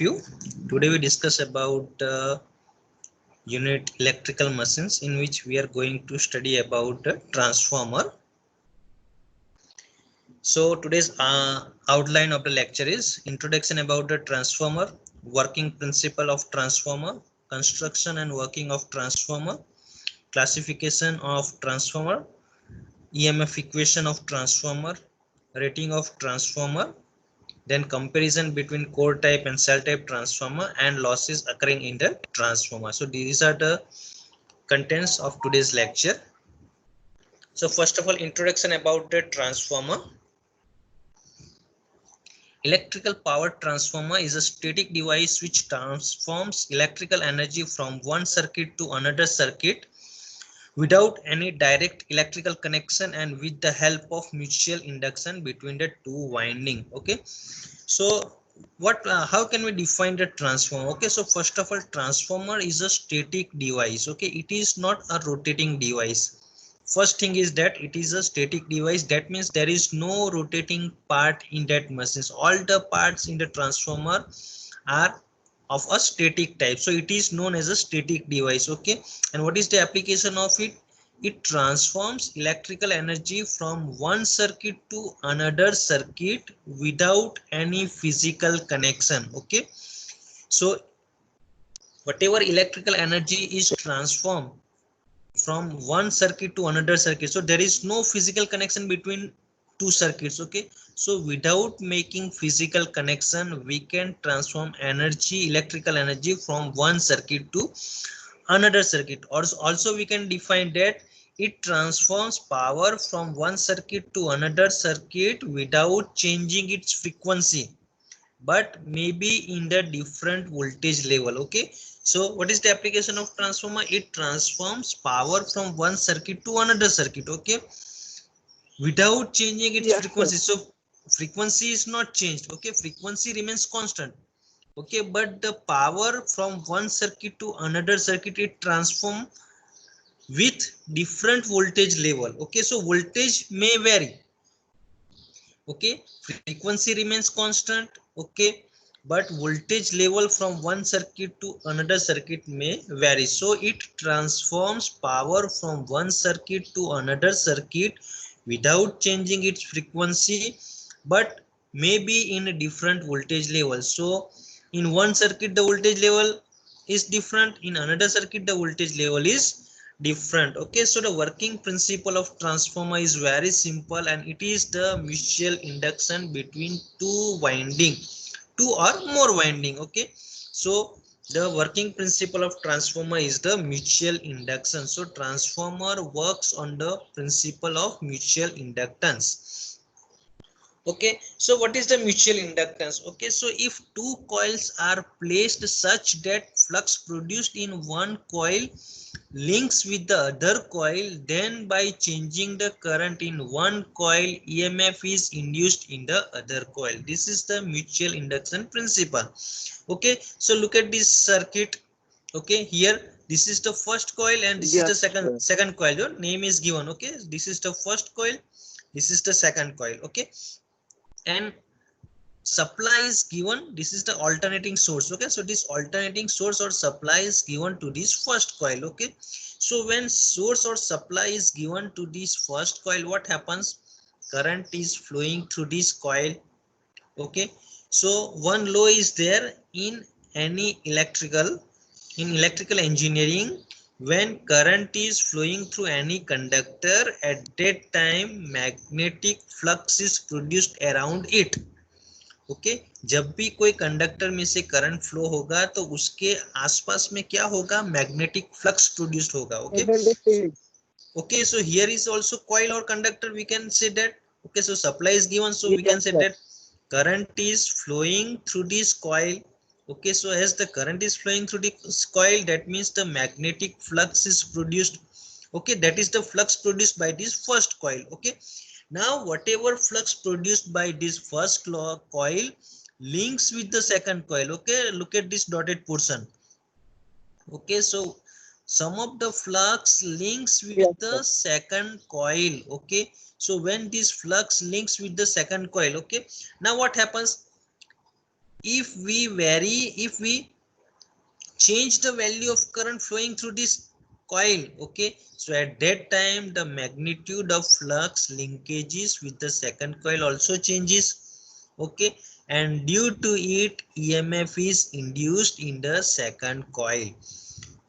you. Today we discuss about unit electrical machines, in which we are going to study about transformer. So today's outline of the lecture is introduction about the transformer, working principle of transformer, construction and working of transformer, classification of transformer, EMF equation of transformer, rating of transformer, then comparison between core type and cell type transformer, and losses occurring in the transformer. So these are the contents of today's lecture. So first of all, introduction about the transformer. Electrical power transformer is a static device which transforms electrical energy from one circuit to another circuit without any direct electrical connection and with the help of mutual induction between the two winding. Okay, so what how can we define the transformer? Okay, so first of all, transformer is a static device. Okay, it is not a rotating device. First thing is that it is a static device. That means there is no rotating part in that machine. All the parts in the transformer are of a static type, so it is known as a static device. Okay, and what is the application of it? It transforms electrical energy from one circuit to another circuit without any physical connection. Okay, so whatever electrical energy is transformed from one circuit to another circuit, so there is no physical connection between two circuits. Okay, so without making physical connection, we can transform energy, electrical energy, from one circuit to another circuit. Or also we can define that it transforms power from one circuit to another circuit without changing its frequency, but maybe in the different voltage level. Okay, so what is the application of transformer? It transforms power from one circuit to another circuit, okay, without changing its Yes, sir. frequency. So frequency is not changed. Okay, frequency remains constant. Okay, but the power from one circuit to another circuit, it transform with different voltage level. Okay, so voltage may vary. Okay, frequency remains constant. Okay, but voltage level from one circuit to another circuit may vary. So it transforms power from one circuit to another circuit without changing its frequency, but maybe in a different voltage level. So in one circuit the voltage level is different, in another circuit the voltage level is different. Okay, so the working principle of transformer is very simple, and it is the mutual induction between two or more winding. Okay, so the working principle of transformer is the mutual induction. So transformer works on the principle of mutual inductance. Okay, so what is the mutual inductance? Okay, so if two coils are placed such that flux produced in one coil links with the other coil, then by changing the current in one coil, EMF is induced in the other coil. This is the mutual induction principle. Okay, so look at this circuit. Okay, here this is the first coil and this is the Yes, sir. second coil. Your name is given. Okay, this is the first coil, this is the second coil. Okay, and supply is given, this is the alternating source. Okay, so this alternating source or supply is given to this first coil. Okay, so when source or supply is given to this first coil, what happens? Current is flowing through this coil. Okay, so one law is there in any electrical engineering. When current is flowing through any conductor, at that time magnetic flux is produced around it. Okay, जब भी कोई conductor में से current flow होगा तो उसके आसपास में क्या होगा? मैग्नेटिक फ्लक्स प्रोड्यूस्ड होगा. Okay, Understood. okay, so here is also coil or conductor, we can say that. Okay, so supply is given, so we Yes, can say sir. that current is flowing through this coil. Okay, so as the current is flowing through this coil, that means the magnetic flux is produced. Okay, that is the flux produced by this first coil. Okay, now whatever flux produced by this first coil links with the second coil. Okay, look at this dotted portion. Okay, so some of the flux links with Yes, the sir. second coil. Okay, so when this flux links with the second coil, okay, now what happens? if we change the value of current flowing through this coil, okay, so at that time the magnitude of flux linkages with the second coil also changes, okay, and due to it EMF is induced in the second coil.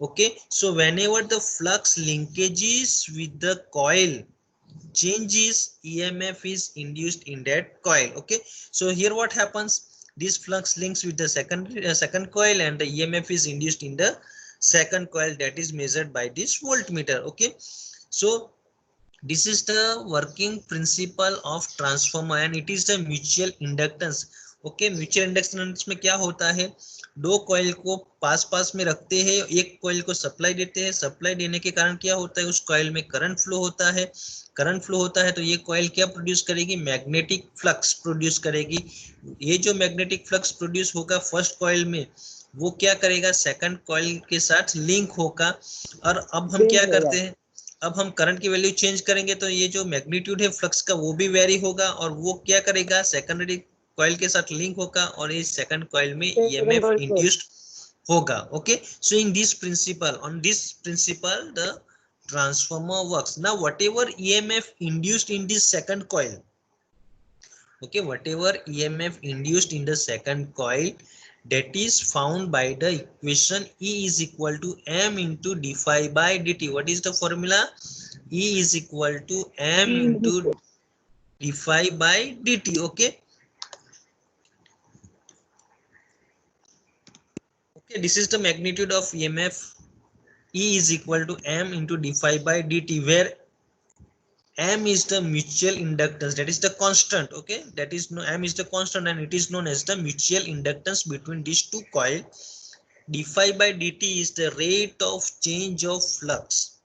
Okay, so whenever the flux linkages with the coil changes, EMF is induced in that coil. Okay, so here what happens, this flux links with the second coil and the EMF is induced in the second coil, that is measured by this voltmeter. Okay, so this is the working principle of transformer and it is the mutual inductance. Okay, mutual inductance में क्या होता है, दो coil को पास पास में रखते हैं, एक कॉइल को सप्लाई देते हैं, सप्लाई देने के कारण क्या होता है, उस कॉइल में करंट फ्लो होता है, करंट फ्लो होता है तो ये कॉइल क्या प्रोड्यूस करेगी, मैग्नेटिक फ्लक्स प्रोड्यूस करेगी। ये जो मैग्नेटिक फ्लक्स प्रोड्यूस होगा फर्स्ट कॉइल में, वो क्या करेगा, सेकंड कॉइल के साथ लिंक होगा। और अब हम क्या करते हैं, अब हम करंट की वैल्यू चेंज करेंगे तो ये जो मैग्नीट्यूड है फ्लक्स का वो भी वेरी होगा और वो क्या करेगा, सेकेंडरी कॉइल के साथ लिंक होगा और इस सेकंड कॉइल में ईएमएफ इंड्यूस्ड होगा। Okay, so in this principle, on this principle the transformer works. Now whatever EMF induced in this second coil, okay, whatever EMF induced in the second coil, that is found by the equation E is equal to m into d phi by dt. What is the formula? E is equal to m into d phi by dt. Okay, okay, this is the magnitude of EMF. E is equal to m into d phi by dt, where m is the mutual inductance, that is the constant. Okay, that is no, m is the constant and it is known as the mutual inductance between these two coils. D phi by dt is the rate of change of flux.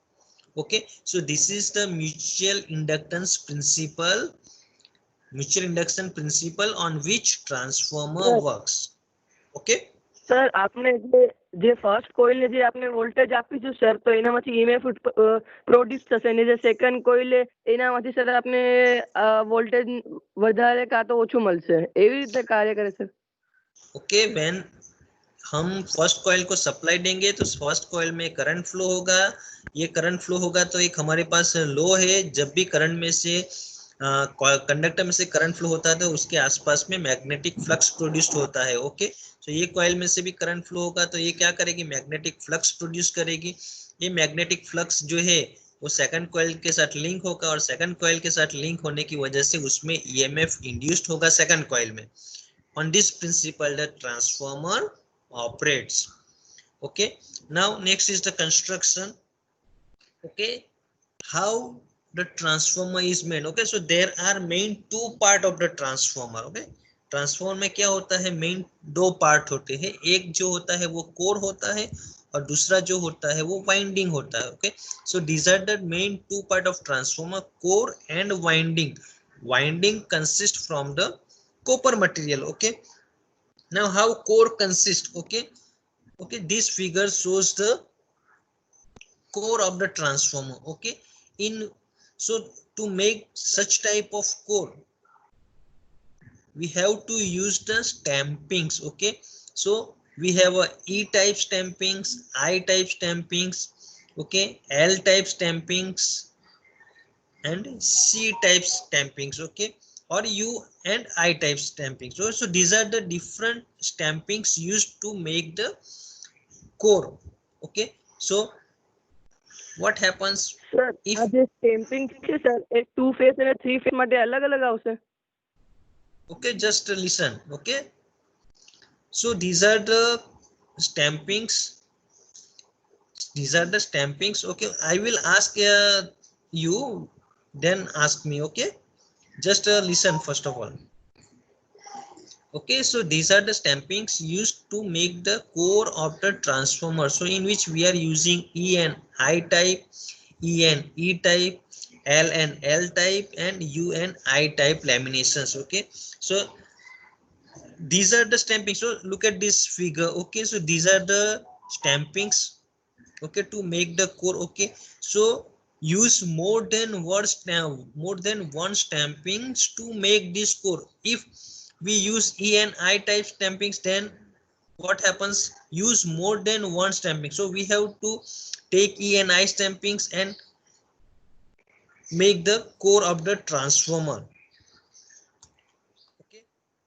Okay, so this is the mutual inductance principle, mutual induction principle on which transformer works. Okay, sir આપને જે first coil ને જે આપને voltage આપ્યું છે sir, તો એનામાંથી EMF produce થશે અને જે સેકન્ડ કોઇલ એનામાંથી સર આપને વોલ્ટેજ વધારે કાં તો ઓછું મળશે, એવી રીતે કાર્ય કરે સર? ओके, व्हेन हम फर्स्ट कॉइल को सप्लाई देंगे तो फर्स्ट कॉइल में करंट फ्लो होगा, ये करंट फ्लो होगा तो एक हमारे पास लो है, जब भी करंट में से कंडक्टर में से करंट फ्लो होता है तो उसके आसपास में मैग्नेटिक फ्लक्स प्रोड्यूस्ड होता है। ओके, तो ये कॉइल में से भी करंट फ्लो होगा तो ये क्या करेगी, मैग्नेटिक फ्लक्स प्रोड्यूस करेगी। ये मैग्नेटिक फ्लक्स जो है वो सेकंड कॉइल के साथ लिंक होगा और सेकंड कॉइल के साथ लिंक होने की वजह से उसमें ईएमएफ इंड्यूस्ड होगा सेकंड कॉइल में। On this principle the transformer operates. Okay, now next is the construction. Okay, how the transformer is made. Okay, so there are main two part of the transformer. Okay, transformer में क्या होता है, main दो part होते हैं, एक जो होता है वो कोर होता है और दूसरा जो होता है वो वाइंडिंग होता है। Okay, so these are the main two part of transformer, core and winding. Winding consist from the copper material. Okay, now how core consists. Okay, okay, this figure shows the core of the transformer. Okay, in so to make such type of core we have to use the stampings. Okay, so we have a E type stampings, I type stampings, okay, L type stampings and C type stampings. Okay, or U and I type stampings. So these are the different stampings used to make the core. Okay, so what happens sir if આ જે stamping છે sir એ 2 phase અને 3 phase માટે અલગ અલગ આવશે? okay, just listen. Okay, so these are the stampings, these are the stampings. Okay, I will ask you, then ask me. Okay, just listen first of all. Okay, so these are the stampings used to make the core of the transformer, so in which we are using E and I type, E and E type, L and L type and U and I type laminations. Okay, so these are the stampings. So look at this figure. Okay, so these are the stampings, okay, to make the core. Okay, so use more than one stampings to make this core. If we use E and I type stampings, then what happens? Use more than one stamping. So we have to take E and I stampings and make the core of the transformer. Okay.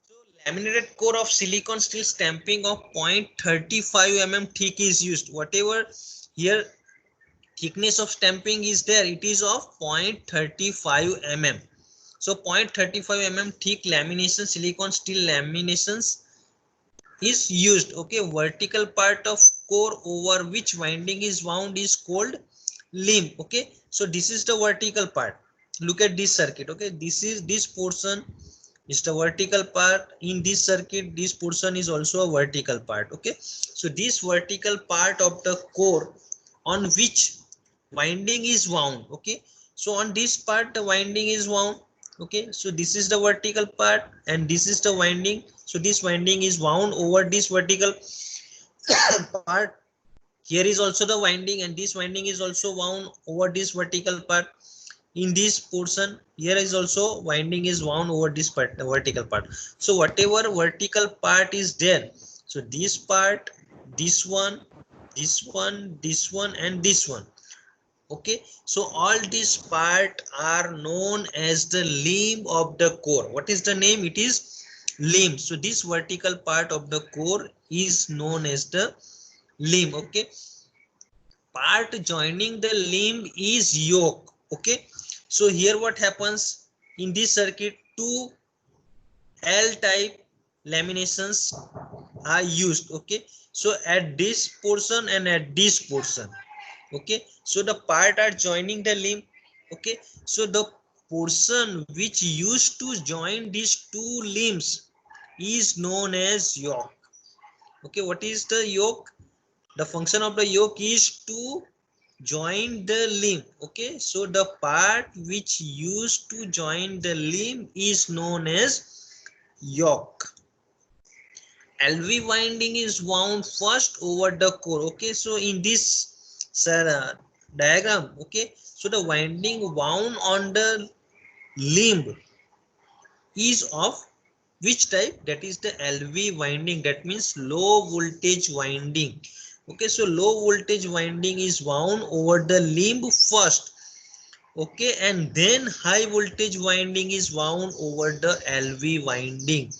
So laminated core of silicon steel stamping of 0.35 mm thick is used. Whatever here thickness of stamping is there, it is of 0.35 mm. So 0.35 mm thick lamination, silicon steel laminations is used. Okay, vertical part of core over which winding is wound is called limb. Okay, so this is the vertical part. Look at this circuit. Okay, this portion is the vertical part. In this circuit, this portion is also a vertical part. Okay, so this vertical part of the core on which winding is wound. Okay, so on this part the winding is wound. Okay, so this is the vertical part and this is the winding. So this winding is wound over this vertical part. Here is also the winding and this winding is also wound over this vertical part. In this portion here is also winding is wound over this part, the vertical part. So whatever vertical part is there, so this part, this one, this one, this one and this one. Okay, so all these part are known as the limb of the core. What is the name? It is limb. So this vertical part of the core is known as the limb. Okay, part joining the limb is yoke. Okay, so here what happens in this circuit, two L type laminations are used. Okay, so at this portion and at this portion. Okay, so the part are joining the limb. Okay, so the portion which used to join these two limbs is known as yoke. Okay, what is the yoke? The function of the yoke is to join the limb. Okay, so the part which used to join the limb is known as yoke. LV winding is wound first over the core. Okay, so in this diagram, okay, so the winding wound on the limb is of which type? That is the LV winding. That means low voltage winding. Okay, so low voltage winding is wound over the limb first. Okay, and then high voltage winding is wound over the LV winding.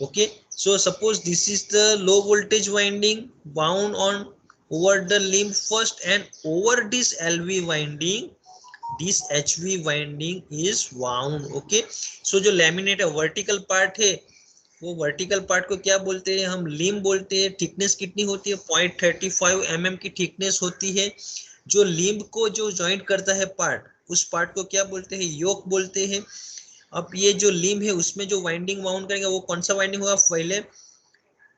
Okay, so suppose this is the low voltage winding wound on over the limb first, and over this LV winding this HV winding is wound. Okay, so जो laminate vertical part है वो vertical part को क्या बोलते हैं? हम limb बोलते हैं. थिकनेस कितनी होती है? 0.35 mm की थिकनेस होती है. जो limb को जो ज्वाइंट करता है पार्ट, उस पार्ट को क्या बोलते हैं? योक बोलते हैं. अब ये जो limb है उसमें जो वाइंडिंग वाउंड करेंगे वो कौन सा वाइंडिंग होगा? पहले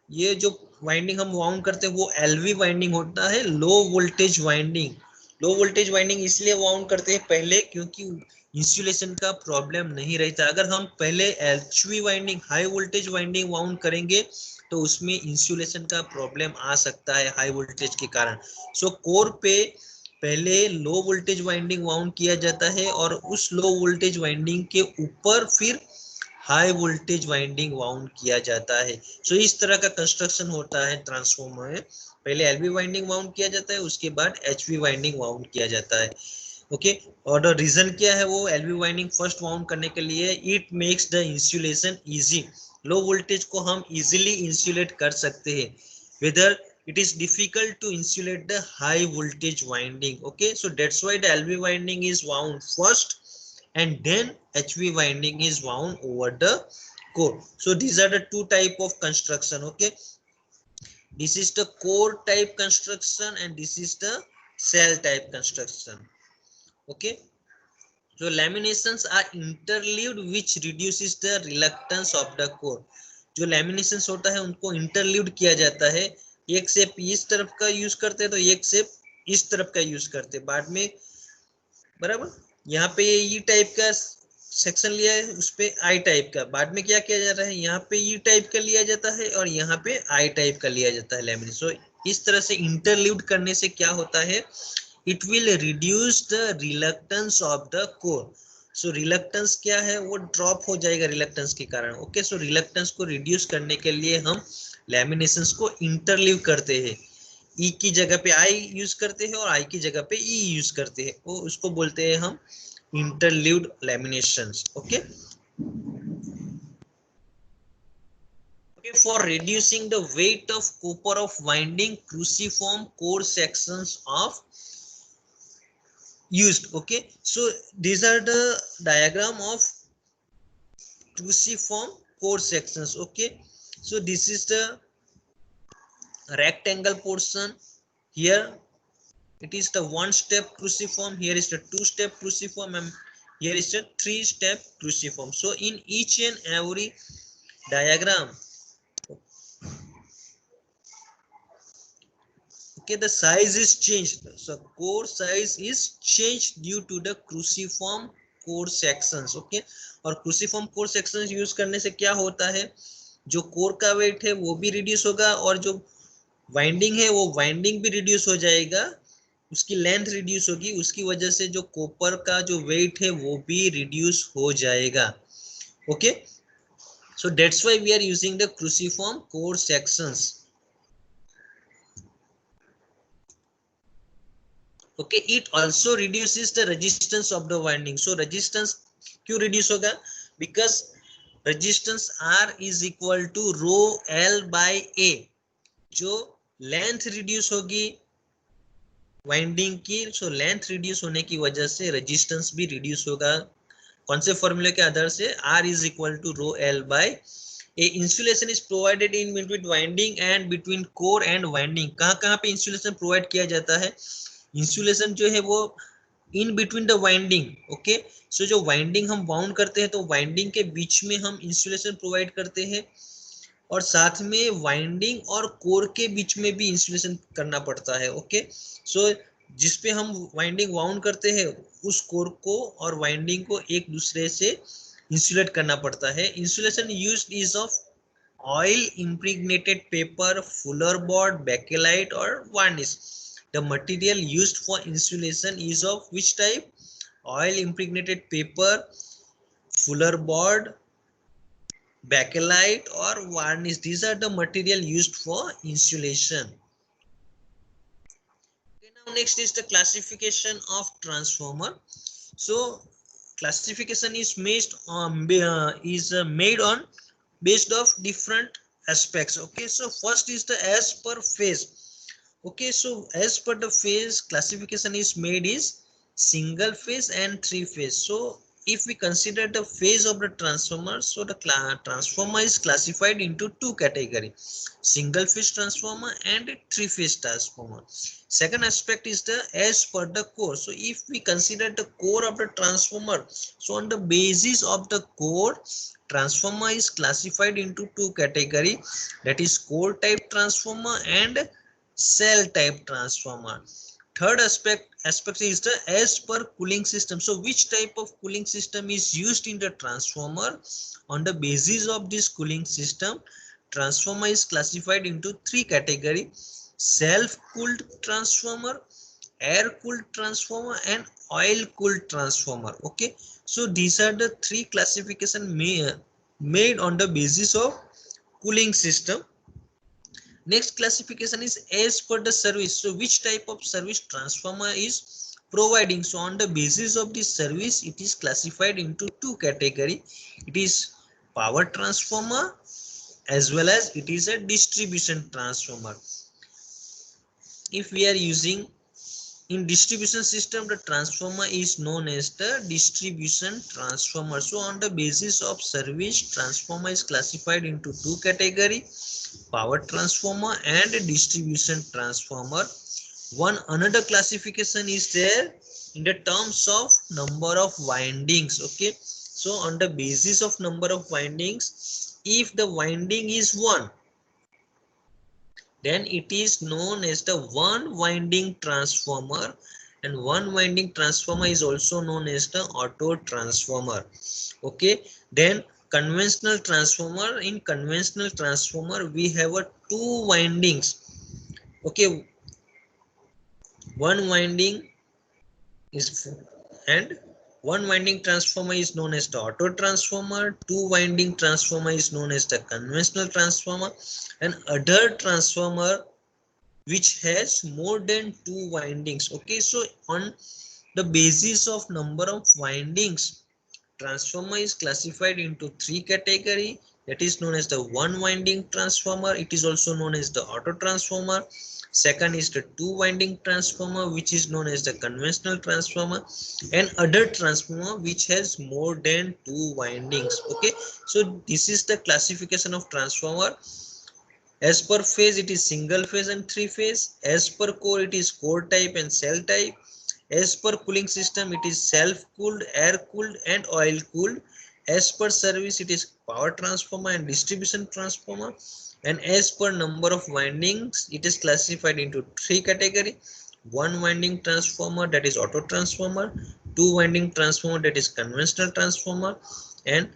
ये जो वाइंडिंग हम वाउंड करते हैं वो एलवी वाइंडिंग होता है, low voltage winding. Low voltage winding इसलिए वाउंड करते हैं पहले क्योंकि इंसुलेशन का प्रॉब्लम नहीं रहता. अगर हम पहले HV winding high voltage winding wound करेंगे तो उसमें इंसुलेशन का प्रॉब्लम आ सकता है हाई वोल्टेज के कारण. सो कोर पे पहले लो वोल्टेज वाइंडिंग वाउंड किया जाता है और उस लो वोल्टेज वाइंडिंग के ऊपर फिर हाई वोल्टेज वाइंडिंग वाउंड किया जाता है. सो इस तरह का कंस्ट्रक्शन होता है ट्रांसफॉर्मर में. पहले एलवी वाइंडिंग वाउंड किया जाता है, उसके बाद एचवी वाइंडिंग वाउंड किया जाता है. ओके, और द रीजन क्या है वो एलवी वाइंडिंग फर्स्ट वाउंड करने के लिए? It makes the insulation easy. Low voltage को हम इजीली इंसुलेट कर सकते हैं, whether it is difficult to insulate the high voltage winding. Okay, so that's why the LV winding is wound first and then HV winding is wound over the core. So these are the two type of construction. Okay, this is the core type construction and this is the cell type construction. Okay, so laminations are interleaved which reduces the reluctance of the core. जो laminations होता है उनको interleaved किया जाता है. एक shape इस तरफ का यूज करते हैं तो एक शेप इस तरफ का यूज करते हैं बाद में. बराबर, यहाँ पे ये टाइप का सेक्शन लिया है, उस पे आई टाइप का. बाद में क्या किया जाता है? यहाँ पे ई टाइप का लिया जाता है और यहाँ पे आई टाइप का लिया जाता है लैमिनेट. सो इस तरह से इंटरलीव्ड करने से क्या होता है? It will reduce the reluctance of the core. So reluctance क्या है, वो ड्रॉप हो जाएगा रिलक्टेंस के कारण। ओके, सो रिलक्टेंस को रिड्यूस करने के लिए हम लैमिनेशंस को इंटरलीव करते हैं। ई की जगह पे आई यूज करते हैं और आई की जगह पे ई यूज करते हैं, वो उसको बोलते हैं हम interleaved लैमिनेशंस। Okay, okay, for reducing the weight of copper of winding, cruciform core sections of used. Okay, so these are the diagram of cruciform core sections. Okay, so this is the rectangle portion. Here it is the one step cruciform, here is the two step cruciform, and here is the three step cruciform. So in each and every diagram, okay, the size is changed. So core size is changed due to the cruciform core sections. Okay, और cruciform core sections use करने से क्या होता है, जो core का wait है वो भी रिड्यूस होगा और जो वाइंडिंग है वो वाइंडिंग भी रिड्यूस हो जाएगा, उसकी लेंथ रिड्यूस होगी, उसकी वजह से जो कॉपर का जो वेट है वो भी रिड्यूस हो जाएगा। Okay, so that's why we are using the cruciform core sections. Okay, it also reduces the resistance of the winding. So resistance क्यों रिड्यूस होगा, because resistance R is equal to rho L by A. जो length reduce होगी winding की, so length reduce होने की वजह से resistance भी रिड्यूस होगा। कौन से फॉर्मूले के आधार से, R is equal to rho L by A. Insulation is provided in between winding and between core and winding. कहाँ कहाँ पे इंसुलेशन प्रोवाइड किया जाता है, इंसुलेशन जो है वो in between the winding. Okay, so जो वाइंडिंग हम बाउंड करते हैं तो वाइंडिंग के बीच में हम इंसुलेशन प्रोवाइड करते हैं, और साथ में वाइंडिंग और कोर के बीच में भी इंसुलेशन करना पड़ता है। ओके, सो जिसपे हम वाइंडिंग वाउंड करते हैं उस कोर को और वाइंडिंग को एक दूसरे से इंसुलेट करना पड़ता है। Insulation used is of oil impregnated paper, fuller board, bakelite और varnish. The material used for insulation is of which type, oil impregnated paper, fuller board, bakelite or varnish. These are the material used for insulation. Okay, now next is the classification of transformer. So classification is made on based of different aspects. Okay, so first is the as per phase. Okay, so as per the phase classification is made is single phase and three phase. So if we consider the phase of the transformer, so the transformer is classified into two categories, single phase transformer and three phase transformer. Second aspect is the as per the core. So if we consider the core of the transformer, so on the basis of the core, transformer is classified into two categories, that is core type transformer and cell type transformer. Third aspect is the as per cooling system. So which type of cooling system is used in the transformer, on the basis of this cooling system, transformer is classified into three categories, self cooled transformer, air cooled transformer and oil cooled transformer. Okay, so these are the three classification made on the basis of cooling system. Next classification is as per the service. So which type of service transformer is providing, so on the basis of this service it is classified into two categories, it is power transformer as well as it is a distribution transformer. If we are using in distribution system, the transformer is known as the distribution transformer. So on the basis of service, transformer is classified into two categories, power transformer and distribution transformer. One another classification is there in the terms of number of windings. Okay, so on the basis of number of windings, if the winding is 1, then it is known as the one winding transformer, and one winding transformer is also known as the auto transformer. Okay, then conventional transformer, in conventional transformer we have a two windings. Okay, one winding is and One winding transformer is known as the auto transformer, two winding transformer is known as the conventional transformer, and other transformer which has more than two windings. Okay, so on the basis of number of windings, transformer is classified into three categories. That is known as the one winding transformer. It is also known as the auto transformer. Second is the two winding transformer, which is known as the conventional transformer, and other transformer which has more than two windings. Okay, so this is the classification of transformer. As per phase, it is single phase and three phase. As per core, it is core type and cell type. As per cooling system, it is self-cooled, air-cooled and oil-cooled. As per service, it is power transformer and distribution transformer. And as per number of windings, it is classified into three categories. One winding transformer, that is auto transformer. Two winding transformer, that is conventional transformer. And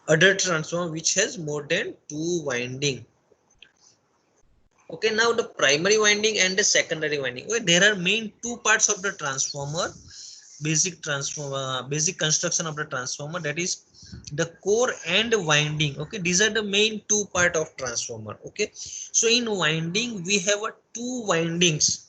other transformer which has more than two winding. Okay, now the primary winding and the secondary winding. Okay, there are main two parts of the transformer. Basic transformer, basic construction of the transformer, that is the core and winding. Okay, these are the main two part of transformer. Okay, so in winding we have a two windings.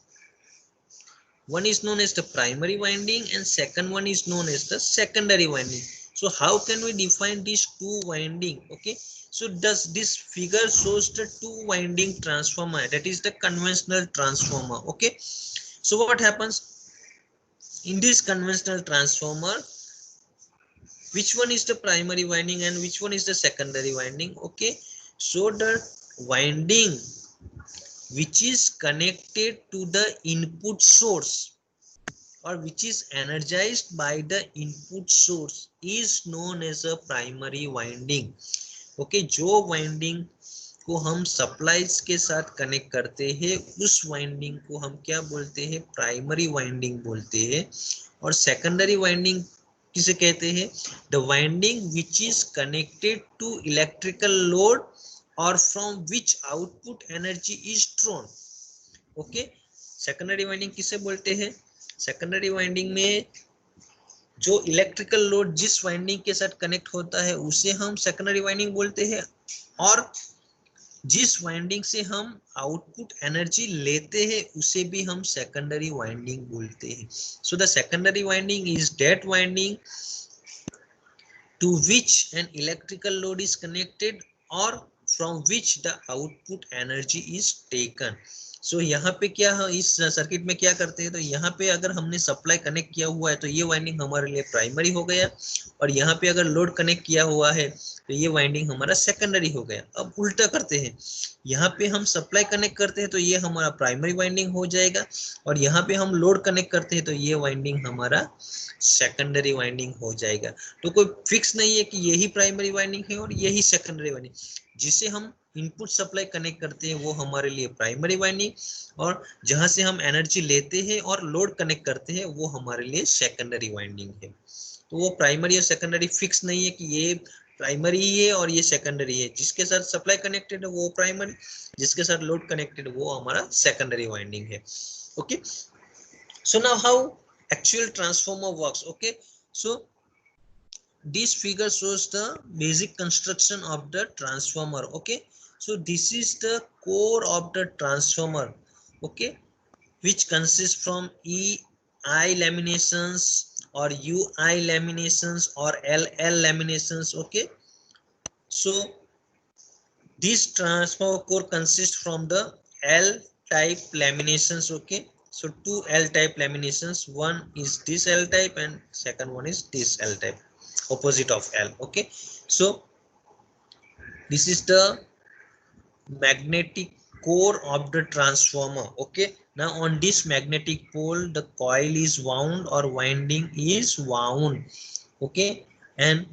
One is known as the primary winding and second one is known as the secondary winding. So how can we define these two winding? Okay, so does this figure shows the two winding transformer, that is the conventional transformer. Okay, so what happens in this conventional transformer, which one is the primary winding and which one is the secondary winding? Okay, so the winding which is connected to the input source or which is energized by the input source is known as a primary winding. Okay, जो winding को हम supplies के साथ connect करते हैं उस winding को हम क्या बोलते हैं? प्राइमरी वाइंडिंग बोलते हैं. और सेकेंडरी वाइंडिंग किसे कहते हैं? The winding which is connected to electrical load और from which output energy is drawn. Okay, secondary winding किसे बोलते हैं? सेकेंडरी वाइंडिंग में जो इलेक्ट्रिकल लोड जिस वाइंडिंग के साथ कनेक्ट होता है उसे हम सेकेंडरी वाइंडिंग बोलते हैं, और जिस वाइंडिंग से हम आउटपुट एनर्जी लेते हैं उसे भी हम सेकेंडरी वाइंडिंग बोलते हैं. So the secondary winding is that winding to which an electrical load is connected और from which the output energy is taken. So यहाँ पे क्या है, इस सर्किट में क्या करते हैं, तो यहाँ पे अगर हमने सप्लाई कनेक्ट किया हुआ है तो ये वाइंडिंग हमारे लिए प्राइमरी हो गया, और यहाँ पे अगर लोड कनेक्ट किया हुआ है तो ये वाइंडिंग हमारा सेकेंडरी हो गया. अब उल्टा करते हैं, यहाँ पे हम सप्लाई कनेक्ट करते हैं तो ये हमारा प्राइमरी वाइंडिंग हो जाएगा, और यहाँ पे हम लोड कनेक्ट करते हैं तो ये वाइंडिंग हमारा सेकेंडरी वाइंडिंग हो जाएगा. तो कोई फिक्स नहीं है कि यही प्राइमरी वाइंडिंग है और यही सेकेंडरी वाइंडिंग. जिसे हम इनपुट सप्लाई कनेक्ट करते हैं वो हमारे लिए प्राइमरी वाइंडिंग, और जहां से हम एनर्जी लेते हैं और लोड कनेक्ट करते हैं वो हमारे लिए सेकेंडरी वाइंडिंग है. तो वो प्राइमरी और सेकेंडरी फिक्स नहीं है कि ये प्राइमरी ही है और ये सेकेंडरी है. जिसके साथ सप्लाई कनेक्टेड है वो प्राइमरी, जिसके साथ लोड कनेक्टेड वो हमारा सेकेंडरी वाइंडिंग है. Okay, so now how actual transformer works. Okay, so this figure shows the basic construction of the transformer. Okay, so this is the core of the transformer, okay, which consists from EI laminations or UI laminations or LL laminations. Okay, so this transformer core consists from the L type laminations. Okay, so two L type laminations, one is this L type and second one is this L type, opposite of L. Okay, so this is the magnetic core of the transformer. Okay, now on this magnetic pole the coil is wound or winding is wound. Okay, and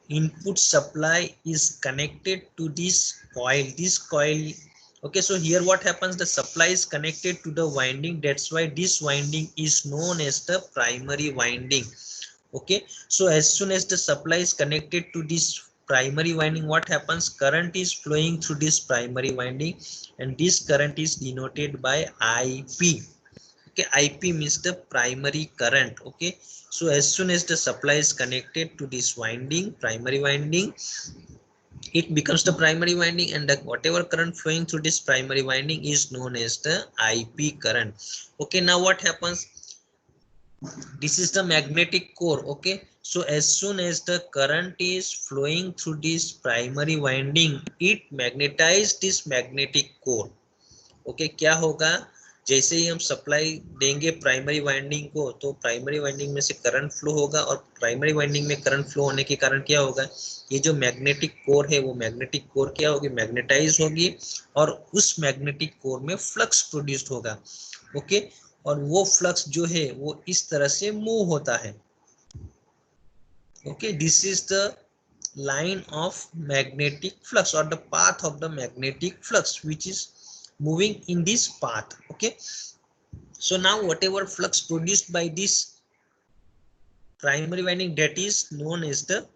input supply is connected to this coil. Okay, so here what happens, the supply is connected to the winding, that's why this winding is known as the primary winding. Okay, so as soon as the supply is connected to this primary winding, what happens, current is flowing through this primary winding and this current is denoted by IP. Okay, IP means the primary current. Okay, so as soon as the supply is connected to this winding, primary winding, it becomes the primary winding, and the whatever current flowing through this primary winding is known as the IP current. Okay, now what happens? This is the magnetic core. Okay, so as soon as the current is flowing through this primary winding, it magnetizes this magnetic core. Okay, क्या होगा? जैसे ही हम supply देंगे primary winding को, तो primary winding में से current flow होगा, और प्राइमरी वाइंडिंग में करंट फ्लो होने के कारण क्या होगा? ये जो मैग्नेटिक कोर है, वो मैग्नेटिक कोर क्या होगी? मैग्नेटाइज होगी, और उस मैग्नेटिक कोर में फ्लक्स प्रोड्यूस्ड होगा। ओके, और वो फ्लक्स जो है वो इस तरह से मूव होता है। Okay, this is the line of magnetic flux, or the path of the magnetic flux, which is moving in this path. Okay, so now whatever flux produced by this primary winding, that is known as the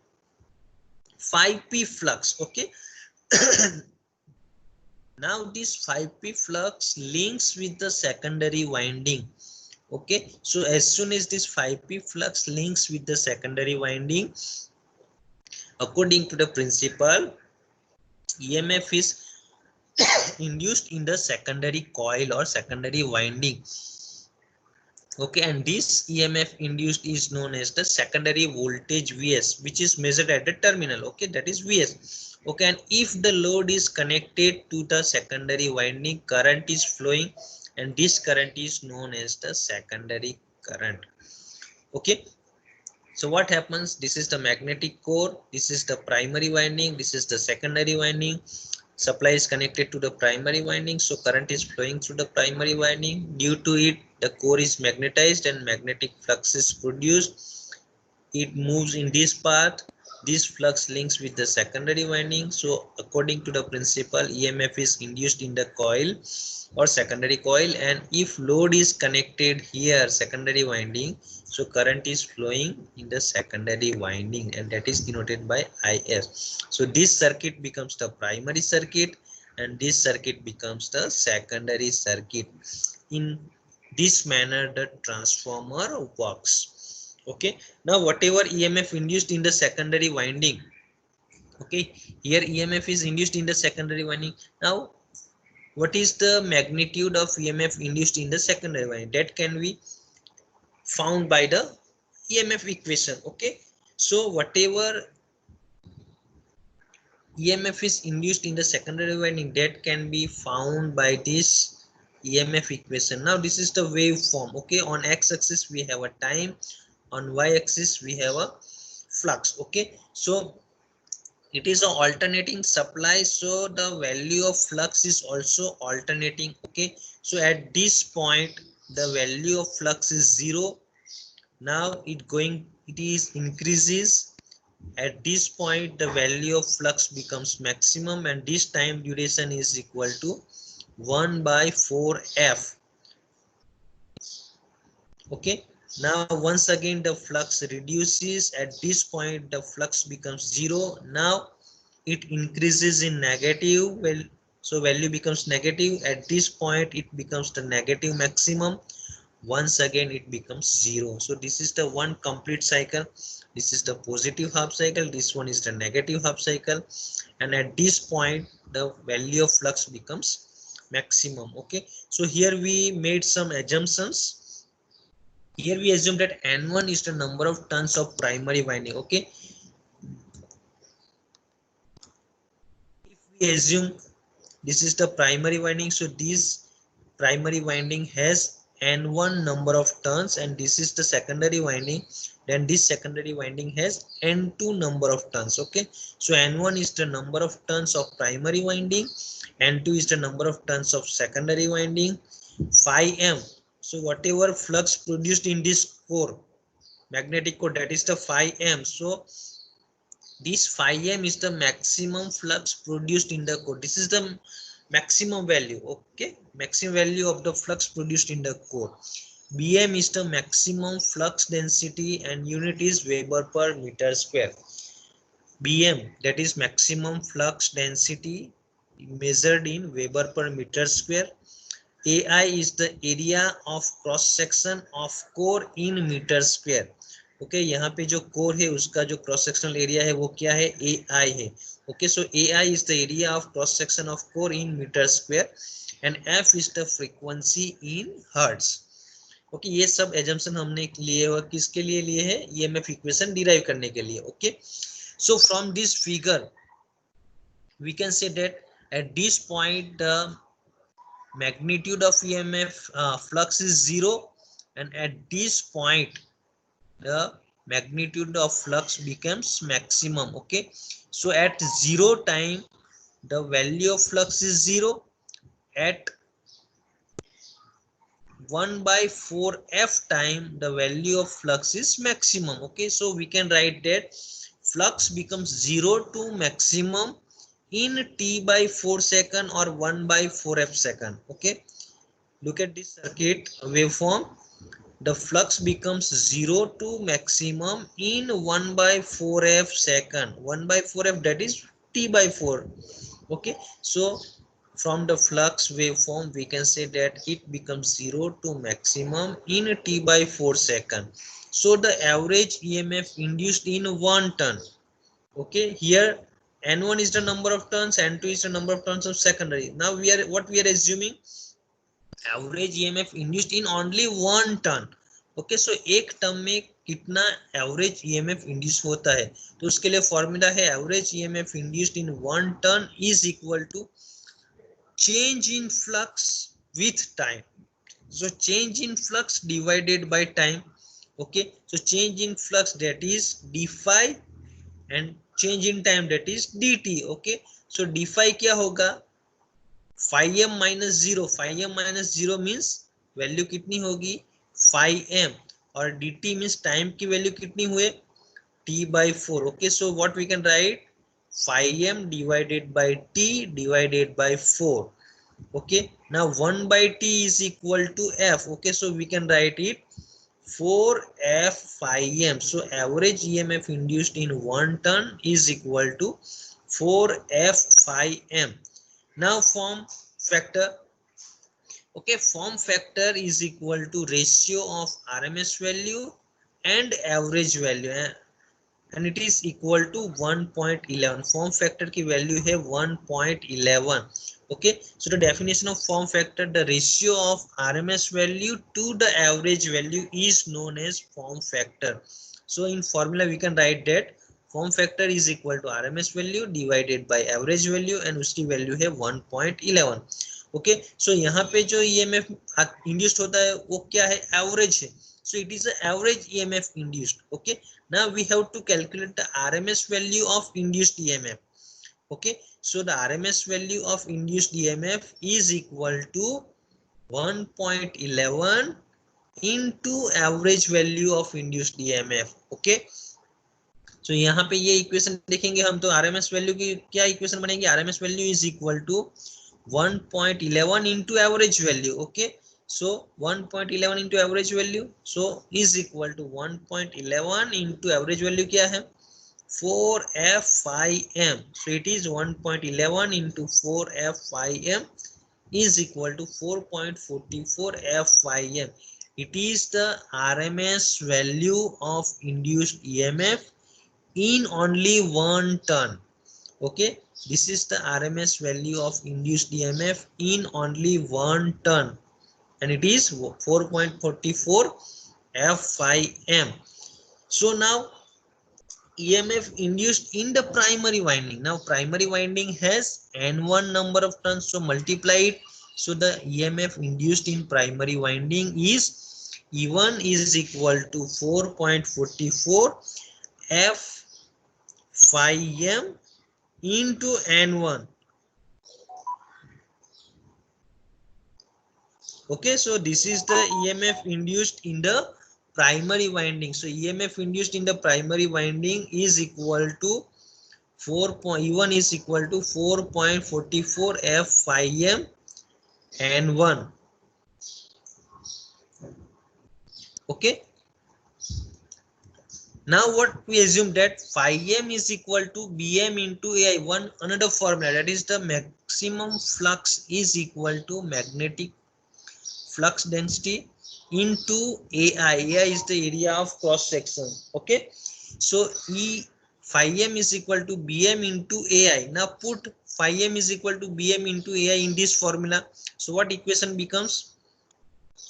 phi p flux. Okay, now this phi p flux links with the secondary winding. Okay, so as soon as this phi p flux links with the secondary winding, according to the principle, EMF is induced in the secondary coil or secondary winding. Okay, and this EMF induced is known as the secondary voltage Vs, which is measured at the terminal. Okay, that is Vs. Okay, and if the load is connected to the secondary winding, current is flowing, and this current is known as the secondary current. Okay, so what happens? This is the magnetic core, this is the primary winding, this is the secondary winding. Supply is connected to the primary winding, so current is flowing through the primary winding. Due to it, the core is magnetized and magnetic flux is produced. It moves in this path. This flux links with the secondary winding. So according to the principle, EMF is induced in the coil or secondary coil, and if load is connected here, secondary winding, so current is flowing in the secondary winding, and that is denoted by IS. So this circuit becomes the primary circuit, and this circuit becomes the secondary circuit. In this manner the transformer works. Okay, now whatever EMF induced in the secondary winding, okay, here EMF is induced in the secondary winding. Now what is the magnitude of EMF induced in the secondary winding? That can be found by the EMF equation. Okay, so whatever EMF is induced in the secondary winding, that can be found by this EMF equation. Now this is the waveform. Okay, on x-axis we have a time, on y-axis we have a flux. Okay, so it is an alternating supply, so the value of flux is also alternating. Okay, so at this point the value of flux is 0. Now it is increases. At this point the value of flux becomes maximum, and this time duration is equal to 1 by 4f. Okay, now once again the flux reduces. At this point the flux becomes 0. Now it increases in negative. Well, so value becomes negative. At this point it becomes the negative maximum. Once again it becomes 0. So this is the one complete cycle. This is the positive half cycle, this one is the negative half cycle, and at this point the value of flux becomes maximum. Okay, so here we made some assumptions. Here we assume that N1 is the number of turns of primary winding. Okay, if we assume this is the primary winding, so this primary winding has N1 number of turns, and this is the secondary winding, then this secondary winding has N2 number of turns. Okay, so N1 is the number of turns of primary winding, N2 is the number of turns of secondary winding. Phi m, so whatever flux produced in this core, magnetic core, that is the phi m. So this phi m is the maximum flux produced in the core. This is the maximum value. Okay, maximum value of the flux produced in the core. Bm is the maximum flux density, and unit is Weber per meter square. Bm, that is maximum flux density measured in Weber per meter square, AI is the area of cross section of core in meter square. Okay यहाँ पे जो core है उसका जो cross sectional area है वो क्या है, AI है. Okay so AI is the area of cross section of core in meter square and F is the frequency in hertz. Okay ये सब एजम्पशन हमने लिए हुआ किसके लिए लिए है, EMF इक्वेशन डिराइव करने के लिए. Okay so from this figure we can say that at this point the magnitude of EMF flux is 0, and at this point the magnitude of flux becomes maximum. Okay so at 0 time the value of flux is 0, at 1 by 4 f time the value of flux is maximum. Okay so we can write that flux becomes 0 to maximum in t by 4 second or 1 by 4 f second. Okay look at this circuit waveform. The flux becomes 0 to maximum in 1 by 4f second. 1 by 4f, that is t by 4. Okay so from the flux waveform we can say that it becomes 0 to maximum in t by 4 second. So the average EMF induced in 1 turn. Okay here n1 is the number of turns, n2 is the number of turns of secondary. Now what we are assuming, average EMF induced in only one turn. Okay so एक term में कितना average EMF induce होता है, तो उसके लिए formula है average EMF induced in one turn is equal to change in flux with time. so change in flux divided by time. Okay so change in flux that is d phi and change in time that is dt. okay so d phi क्या होगा, phi m minus 0. phi m minus 0 means value कितनी होगी phi m, और dt means time की value कितनी हुए t by 4. okay so what we can write, phi m divided by t divided by 4. okay now 1 by t is equal to f. okay so we can write it 4f phi m. so average EMF induced in one turn is equal to 4f phi m. now form factor. okay form factor is equal to ratio of RMS value and average value, and it is equal to 1.11. form factor की value है 1.11. okay so the definition of form factor, the ratio of RMS value to the average value is known as form factor. so in formula we can write that form factor is equal to RMS value divided by average value, and उसकी value है 1.11. okay so यहाँ पे जो EMF induced होता है वो क्या है, average है. so it is the average EMF induced. okay now we have to calculate the RMS value of induced EMF. okay so the RMS value of induced EMF is equal to 1.11 into average value of induced EMF. okay so यहाँ पे ये equation देखेंगे हम, तो RMS value की क्या equation बनेगी, RMS value is equal to 1.11 into average value. okay so 1.11 into average value so is equal to 1.11 into average value क्या है 4f phi m. so it is 1.11 into 4f phi m is equal to 4.44 f phi m. it is the RMS value of induced EMF in only one turn. okay this is the RMS value of induced EMF in only one turn, and it is 4.44 f phi m. so now EMF induced in the primary winding. now primary winding has n1 number of turns, so multiply it. so the EMF induced in primary winding is E1 is equal to 4.44 f phi m into n1. okay so this is the EMF induced in the primary winding. so EMF induced in the primary winding is equal to E1 is equal to 4.44 f phi m n1. okay now what we assume that phi m is equal to Bm into AI. One another formula, that is the maximum flux is equal to magnetic flux density into AI. AI is the area of cross section. Okay, so E phi m is equal to Bm into AI. Now put phi m is equal to Bm into AI in this formula. So what equation becomes?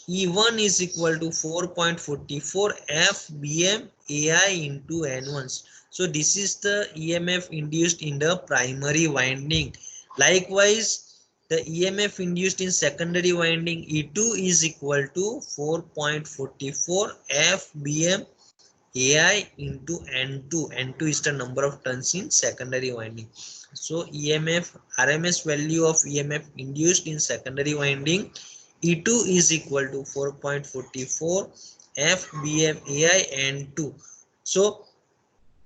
E1 is equal to 4.44 F Bm AI into N1. So this is the EMF induced in the primary winding. Likewise, the EMF induced in secondary winding E2 is equal to 4.44 F Bm AI into N2. N2 is the number of turns in secondary winding. So EMF, RMS value of EMF induced in secondary winding E2 is equal to 4.44 F Bm AI N2. So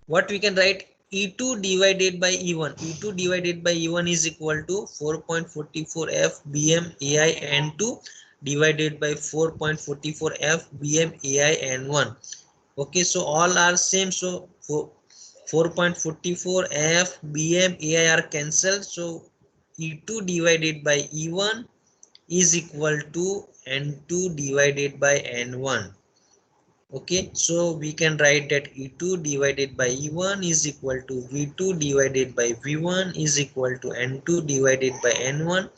what we can write? E2 divided by E1. E2 divided by E1 is equal to 4.44 F Bm AI N2 divided by 4.44 F Bm AI N1. Okay, so all are same. So 4.44 F Bm AI are cancelled. So E2 divided by E1 is equal to N2 divided by N1. Okay, so we can write that E2 divided by E1 is equal to V2 divided by V1 is equal to N2 divided by N1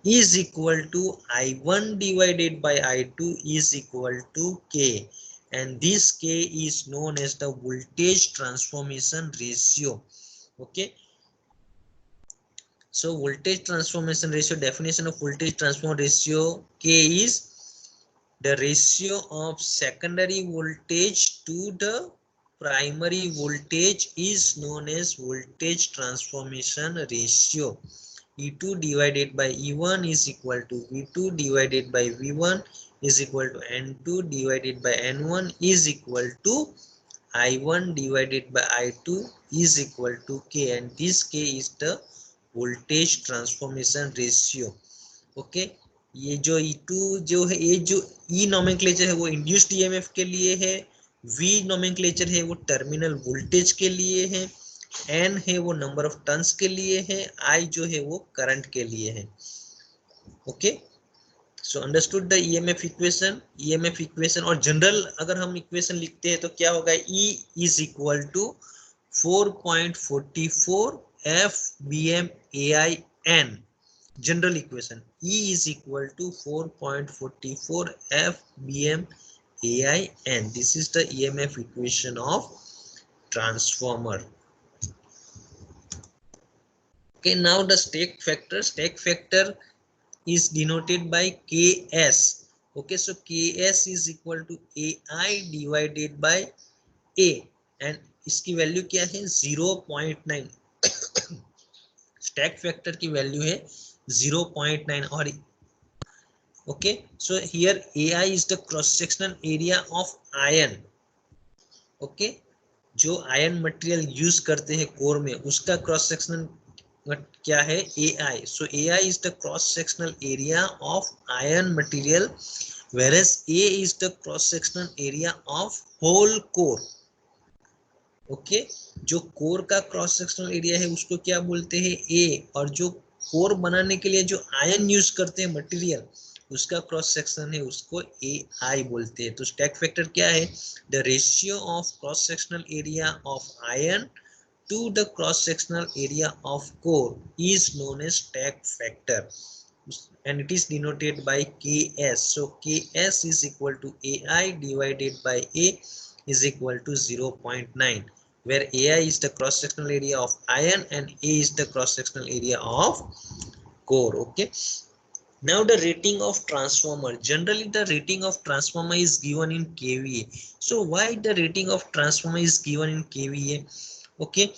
is equal to I1 divided by I2 is equal to K, and this K is known as the voltage transformation ratio. Okay, so voltage transformation ratio, definition of voltage transform ratio, K is the ratio of secondary voltage to the primary voltage is known as voltage transformation ratio. E2 divided by E1 is equal to V2 divided by V1 is equal to N2 divided by N1 is equal to I1 divided by I2 is equal to K, and this K is the voltage transformation ratio. Okay, ये जो E2 जो है, ये जो E nomenclature है वो induced EMF के लिए है, V नोमेनक्लेचर है वो टर्मिनल वोल्टेज के लिए है, N है वो नंबर ऑफ टर्न्स के लिए है, I जो है वो करंट के लिए है. Okay, so understood the EMF equation. और जनरल अगर हम इक्वेशन लिखते हैं तो क्या होगा? E is equal to 4.44 F Bm AI N. General equation E is equal to 4.44 F Bm AI N. This is the EMF equation of transformer. Okay, now the stake factor. Stake factor is denoted by Ks. Okay, so Ks is equal to AI divided by A, and इसकी value क्या है? 0.9. Stack factor की value है 0.9. और okay, so here AI is the cross sectional area of iron. okay, जो ion material use करते हैं core में उसका क्रॉस सेक्शनल क्या है? AI. so AI is the cross sectional area of iron material, whereas A is the cross sectional area of whole core. Okay, जो core का cross sectional area है उसको क्या बोलते हैं? ए. और जो कोर बनाने के लिए जो आयन यूज करते हैं मटेरियल उसका क्रॉस सेक्शन है उसको ए आई बोलते हैं. तो स्टैक फैक्टर क्या है? The ratio of cross sectional area of iron to the cross sectional area of core is known as stack factor, and it is denoted by Ks. so Ks is equal to AI divided by A is equal to 0.9, where AI is the cross sectional area of iron and A is the cross sectional area of core. Okay, now the rating of transformer. Generally the rating of transformer is given in kVA. so why the rating of transformer is given in kVA? okay,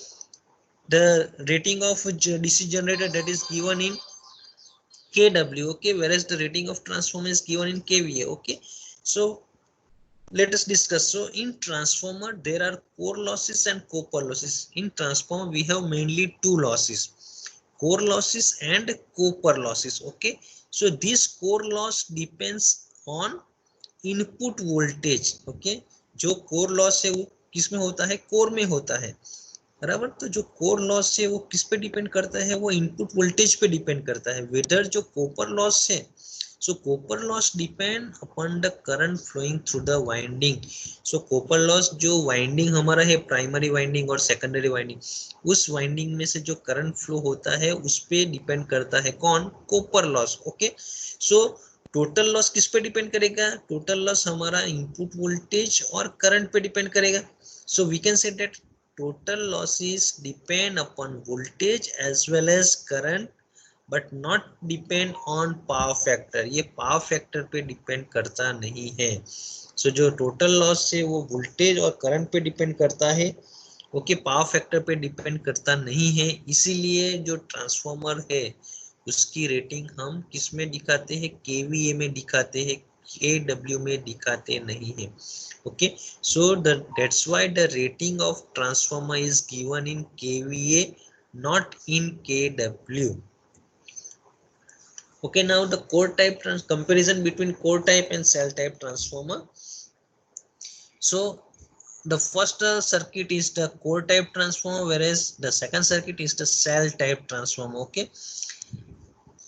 the rating of DC generator, that is given in kW. okay, whereas the rating of transformer is given in kVA. okay, so let us discuss. so in transformer there are core losses and copper losses. in transformer we have mainly two losses, core losses and copper losses. okay, so this core loss depends on input voltage. okay, जो core loss है वो किस में होता है? Core में होता है, बराबर. तो जो कोर लॉस है वो किस पे डिपेंड करता है? वो इनपुट वोल्टेज पे डिपेंड करता है. वेदर जो कॉपर लॉस है So copper loss depend upon the current flowing through the winding. So copper loss जो winding हमारा है primary winding और secondary winding, उस winding में से जो current flow होता है उस पे depend करता है कौन, copper loss. Okay, so total loss किस पे depend करेगा, total loss हमारा input voltage और current पे depend करेगा. So we can say that total losses depend upon voltage as well as current but not depend on power factor. ये power factor पे depend करता नहीं है. सो जो टोटल लॉस है वो वोल्टेज और करंट पे डिपेंड करता है. ओके, पावर फैक्टर पे डिपेंड करता नहीं है. इसीलिए जो ट्रांसफॉर्मर है उसकी रेटिंग हम किस में दिखाते हैं, केवीए में दिखाते हैं, केडब्ल्यू में दिखाते नहीं है. Okay, so that's why the rating of transformer is given in KVA, not in kW. Okay, now the core type comparison between core type and cell type transformer. So the first circuit is the core type transformer, whereas the second circuit is the cell type transformer. Okay,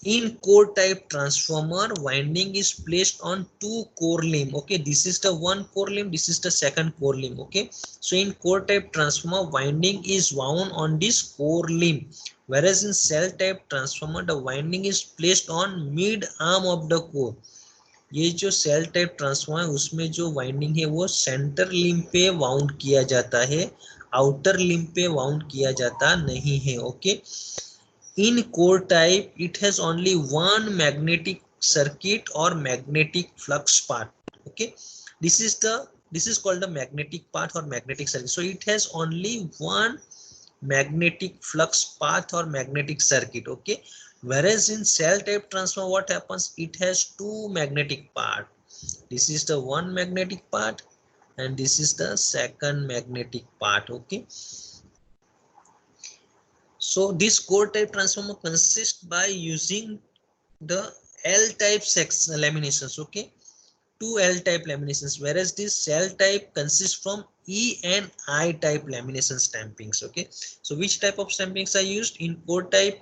in core type transformer, winding is placed on two core limb. Okay, this is the one core limb, this is the second core limb. Okay, so in core type transformer, winding is wound on this core limb, whereas in cell type transformer the winding is placed on mid arm of the core. ये जो cell type transformer है उसमें जो winding है वो centre limb पे wound किया जाता है, आउटर लिम्ब पे वाउंड किया जाता नहीं है. Okay, in core type it has only one magnetic circuit or magnetic flux part. Okay, this is called the magnetic path or magnetic circuit. So it has only one magnetic flux path or magnetic circuit. Okay, whereas in cell type transformer what happens, it has two magnetic part. This is the one magnetic part and this is the second magnetic part. Okay, so this core type transformer consists by using the L type laminations. Okay, two L type laminations, whereas this cell type consists from E and I type lamination stampings. Okay, so which type of stampings are used in core type?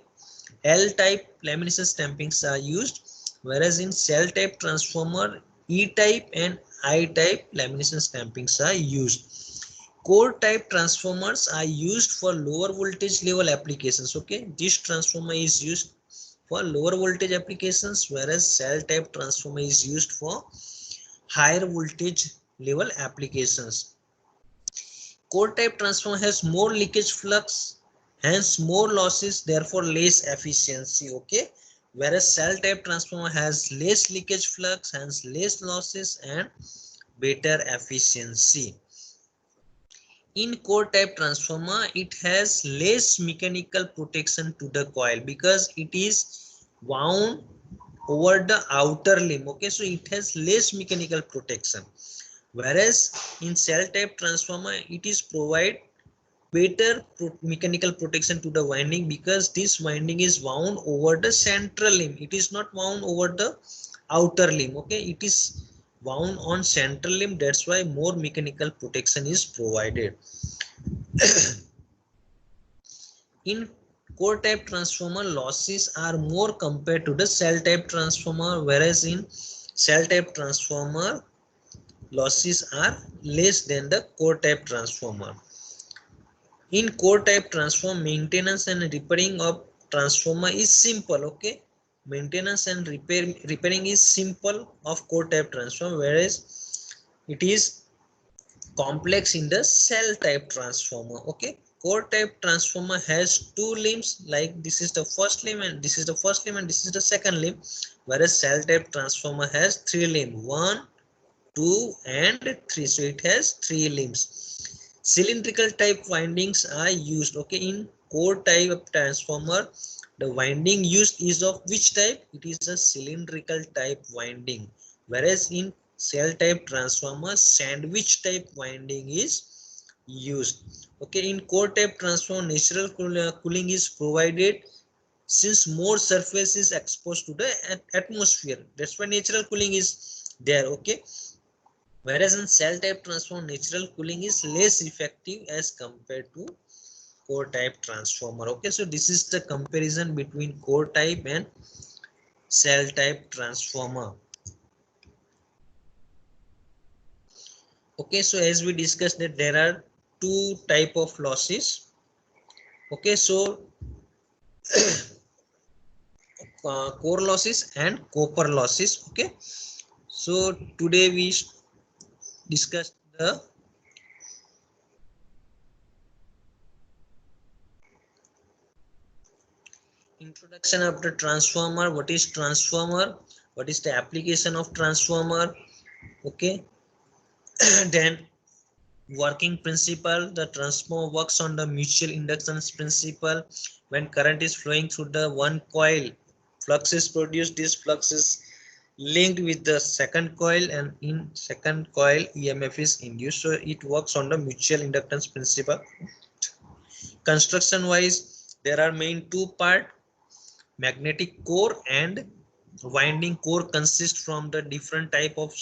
L type lamination stampings are used, whereas in cell type transformer E type and I type lamination stampings are used. Core type transformers are used for lower voltage level applications. Okay, this transformer is used for lower voltage applications, whereas cell type transformer is used for higher voltage level applications. Core type transformer has more leakage flux, hence more losses, therefore less efficiency. Okay, whereas cell type transformer has less leakage flux, hence less losses and better efficiency. In core type transformer it has less mechanical protection to the coil because it is wound over the outer limb. Okay, so it has less mechanical protection, whereas in cell type transformer it is provide better mechanical protection to the winding because this winding is wound over the central limb, it is not wound over the outer limb. Okay, it is wound on central limb, that's why more mechanical protection is provided. In core type transformer losses are more compared to the cell type transformer, whereas in cell type transformer losses are less than the core type transformer. In core type transformer, maintenance and repairing of transformer is simple. Okay, maintenance and repairing is simple of core type transformer, whereas it is complex in the cell type transformer. Okay, core type transformer has two limbs, like this is the first limb and this is the first limb and this is the second limb, whereas cell type transformer has three limbs, 1, 2 and 3. So it has three limbs. Cylindrical type windings are used. Okay, in core type transformer the winding used is of which type? It is a cylindrical type winding, whereas in cell type transformer sandwich type winding is used. Okay, in core type transformer natural cooling is provided since more surface is exposed to the atmosphere, that's why natural cooling is there. Okay, whereas in cell type transformer natural cooling is less effective as compared to core type transformer. Okay, so this is the comparison between core type and cell type transformer. Okay, so as we discussed that there are two type of losses. Okay, so core losses and copper losses. Okay, so today we discussed the introduction of the transformer. What is transformer? What is the application of transformer? Okay, then working principle. The transformer works on the mutual inductance principle. When current is flowing through the one coil, flux is produced. This flux is linked with the second coil, and in second coil EMF is induced. So it works on the mutual inductance principle. Construction wise, there are main two part: magnetic core and winding core. Consist from the different type of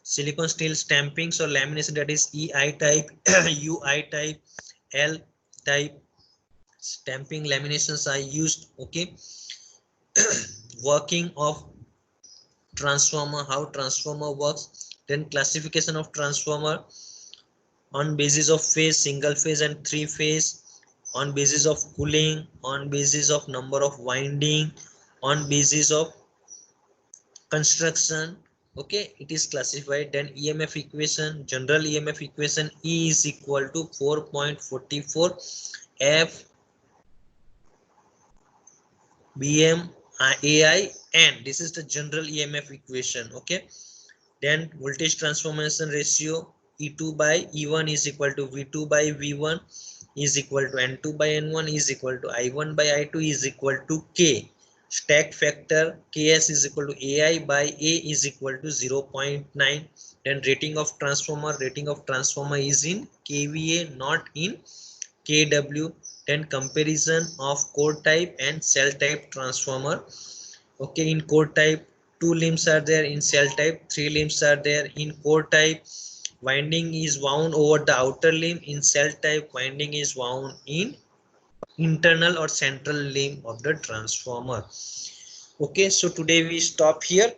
silicon steel stampings or lamination, that is EI type, UI type, L type stamping laminations are used. Okay, working of transformer, how transformer works, then classification of transformer on basis of phase, single phase and three phase, on basis of cooling, on basis of number of winding, on basis of construction. Okay, it is classified. Then EMF equation, general EMF equation, E is equal to 4.44 F BM AI N. This is the general EMF equation. Okay, then voltage transformation ratio, E2 by E1 is equal to V2 by V1 is equal to N2 by N1 is equal to I1 by I2 is equal to K. Stack factor Ks is equal to AI by A is equal to 0.9. Then rating of transformer is in kVA, not in kW. Then comparison of core type and cell type transformer. Okay, in core type 2 limbs are there, in cell type 3 limbs are there. In core type, winding is wound over the outer limb. In cell type, winding is wound in internal or central limb of the transformer. Okay, so today we stop here.